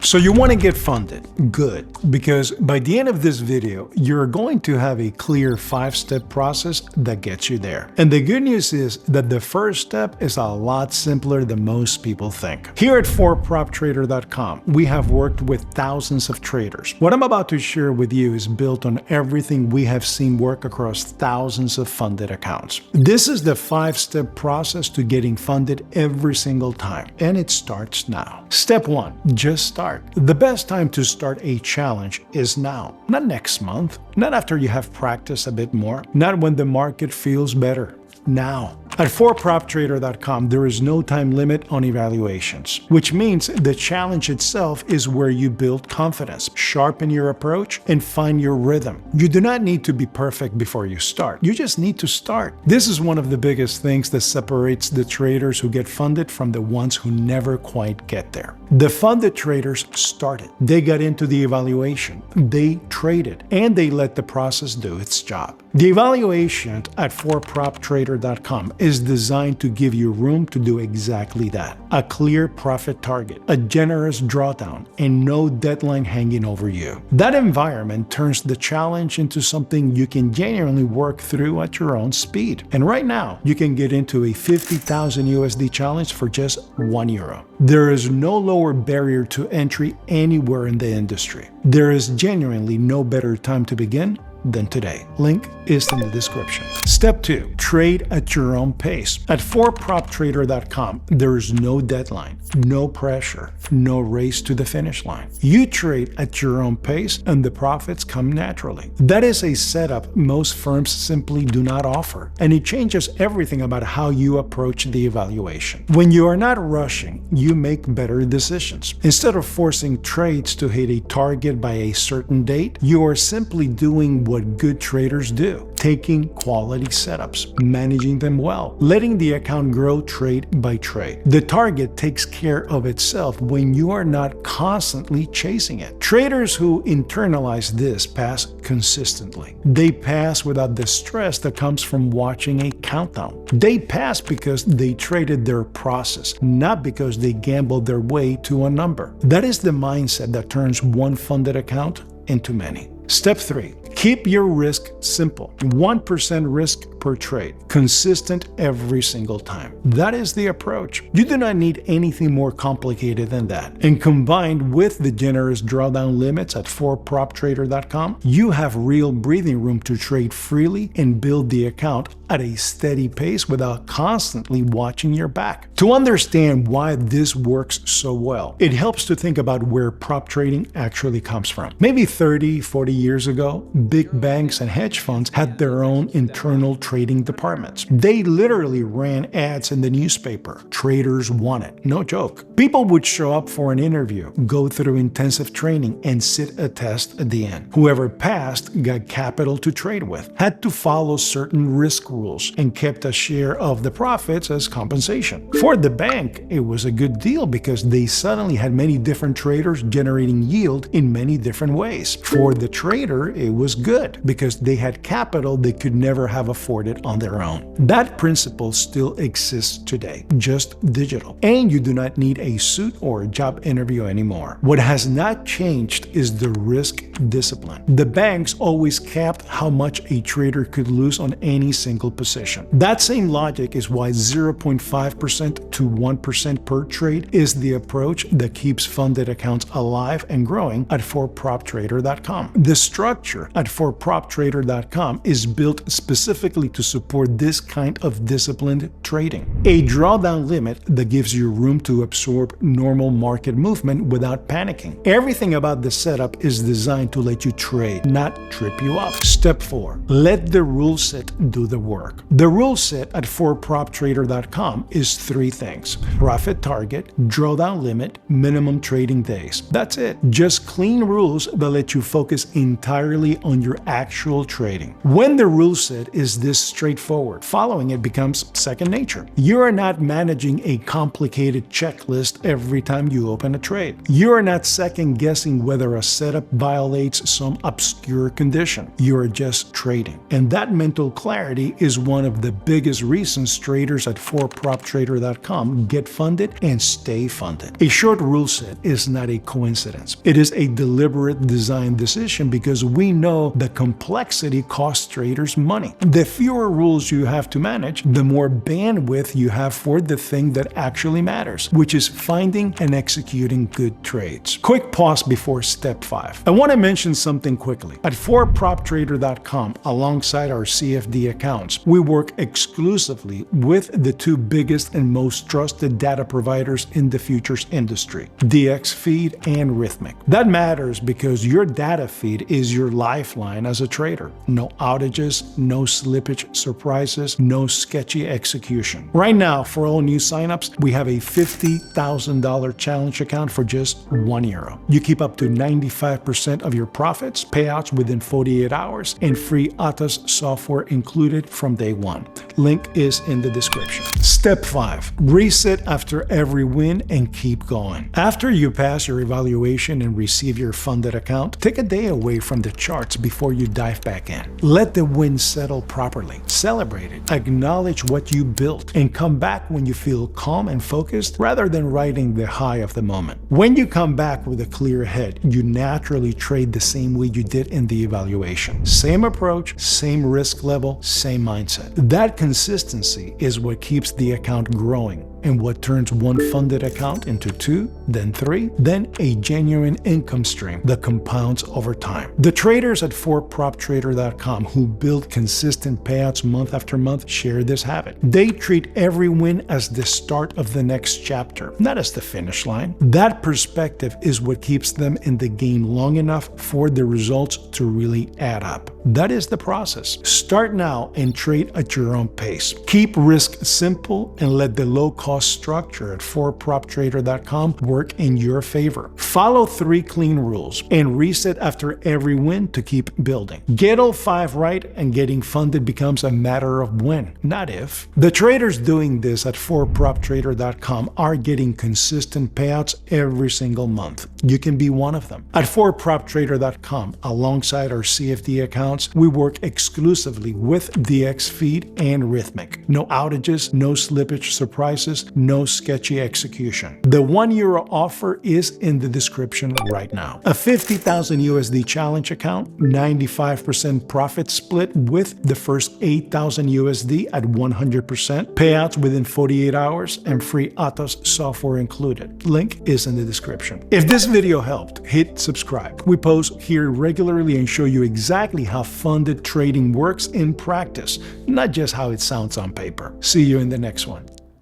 So you want to get funded. Good. Because by the end of this video, you're going to have a clear 5-step process that gets you there. And the good news is that the first step is a lot simpler than most people think. Here at 4proptrader.com, we have worked with thousands of traders. What I'm about to share with you is built on everything we have seen work across thousands of funded accounts. This is the 5-step process to getting funded every single time, and it starts now. Step 1, just start. The best time to start a challenge is now, not next month, not after you have practiced a bit more, not when the market feels better. Now. At 4proptrader.com, there is no time limit on evaluations, which means the challenge itself is where you build confidence, sharpen your approach, and find your rhythm. You do not need to be perfect before you start. You just need to start. This is one of the biggest things that separates the traders who get funded from the ones who never quite get there. The funded traders started. They got into the evaluation. They traded, and they let the process do its job. The evaluation at 4proptrader.com is designed to give you room to do exactly that. A clear profit target, a generous drawdown, and no deadline hanging over you. That environment turns the challenge into something you can genuinely work through at your own speed. And right now, you can get into a 50,000 USD challenge for just €1. There is no lower barrier to entry anywhere in the industry. There is genuinely no better time to begin than today. Link is in the description. Step 2, trade at your own pace. At 4proptrader.com, there is no deadline, no pressure, no race to the finish line. You trade at your own pace and the profits come naturally. That is a setup most firms simply do not offer, and it changes everything about how you approach the evaluation. When you are not rushing, you make better decisions. Instead of forcing trades to hit a target by a certain date, you are simply doing what good traders do, taking quality setups, managing them well, letting the account grow trade by trade. The target takes care of itself when you are not constantly chasing it. Traders who internalize this pass consistently. They pass without the stress that comes from watching a countdown. They pass because they traded their process, not because they gambled their way to a number. That is the mindset that turns one funded account into many. Step 3. Keep your risk simple. 1% risk per trade. Consistent every single time. That is the approach. You do not need anything more complicated than that. And combined with the generous drawdown limits at 4proptrader.com, you have real breathing room to trade freely and build the account at a steady pace without constantly watching your back. To understand why this works so well, it helps to think about where prop trading actually comes from. Maybe 30, 40 years ago, big banks and hedge funds had their own internal trading departments. They literally ran ads in the newspaper. Traders wanted. No joke. People would show up for an interview, go through intensive training, and sit a test at the end. Whoever passed got capital to trade with, had to follow certain risk rules, and kept a share of the profits as compensation. For the bank, it was a good deal because they suddenly had many different traders generating yield in many different ways. For the trader, it was good because they had capital they could never have afforded on their own. That principle still exists today, just digital. And you do not need a suit or a job interview anymore. What has not changed is the risk discipline. The banks always capped how much a trader could lose on any single position. That same logic is why 0.5% to 1% per trade is the approach that keeps funded accounts alive and growing at 4proptrader.com. The structure at 4proptrader.com is built specifically to support this kind of disciplined trading. A drawdown limit that gives you room to absorb normal market movement without panicking. Everything about the setup is designed to let you trade, not trip you up. Step 4. Let the rule set do the work. The rule set at 4proptrader.com is 3 things: profit target, drawdown limit, minimum trading days. That's it. Just clean rules that let you focus entirely on your actual trading. When the rule set is this straightforward, following it becomes second nature. You are not managing a complicated checklist every time you open a trade. You are not second guessing whether a setup violates some obscure condition. You are just trading. And that mental clarity is one of the biggest reasons traders at 4proptrader.com get funded and stay funded. A short rule set is not a coincidence. It is a deliberate design decision because we know the complexity costs traders money. The fewer rules you have to manage, the more bandwidth you have for the thing that actually matters, which is finding and executing good trades. Quick pause before step 5. I want to mention something quickly. At 4proptrader.com, alongside our CFD accounts, we work exclusively with the two biggest and most trusted data providers in the futures industry, DXFeed and Rithmic. That matters because your data feed is your lifeline as a trader. No outages, no slippage surprises, no sketchy execution. Right now, for all new signups, we have a $50,000 challenge account for just €1. You keep up to 95% of your profits, payouts within 48 hours, and free Atos software included from day one. Link is in the description. Step 5. Reset after every win and keep going. After you pass your evaluation and receive your funded account, take a day away from the charts before you dive back in. Let the win settle properly. Celebrate it. Acknowledge what you built and come back when you feel calm and focused rather than riding the high of the moment. When you come back with a clear head, you naturally trade the same way you did in the evaluation. Same approach, same risk level, same mindset. That consistency is what keeps the account growing and what turns one funded account into 2, then 3, then a genuine income stream that compounds over time. The traders at 4proptrader.com who build consistent payouts month after month share this habit. They treat every win as the start of the next chapter, not as the finish line. That perspective is what keeps them in the game long enough for the results to really add up. That is the process. Start now and trade at your own pace. Keep risk simple and let the low-cost structure at 4proptrader.com work in your favor. Follow 3 clean rules and reset after every win to keep building. Get all 5 right and getting funded becomes a matter of when, not if. The traders doing this at 4proptrader.com are getting consistent payouts every single month. You can be one of them. At 4proptrader.com, alongside our CFD accounts, we work exclusively with DXFeed and Rithmic. No outages, no slippage surprises, no sketchy execution. The €1 offer is in the description right now. A $50,000 USD challenge account, 95% profit split with the first $8,000 USD at 100%, payouts within 48 hours, and free Atos software included. Link is in the description. If this video helped, hit subscribe. We post here regularly and show you exactly how funded trading works in practice, not just how it sounds on paper. See you in the next one.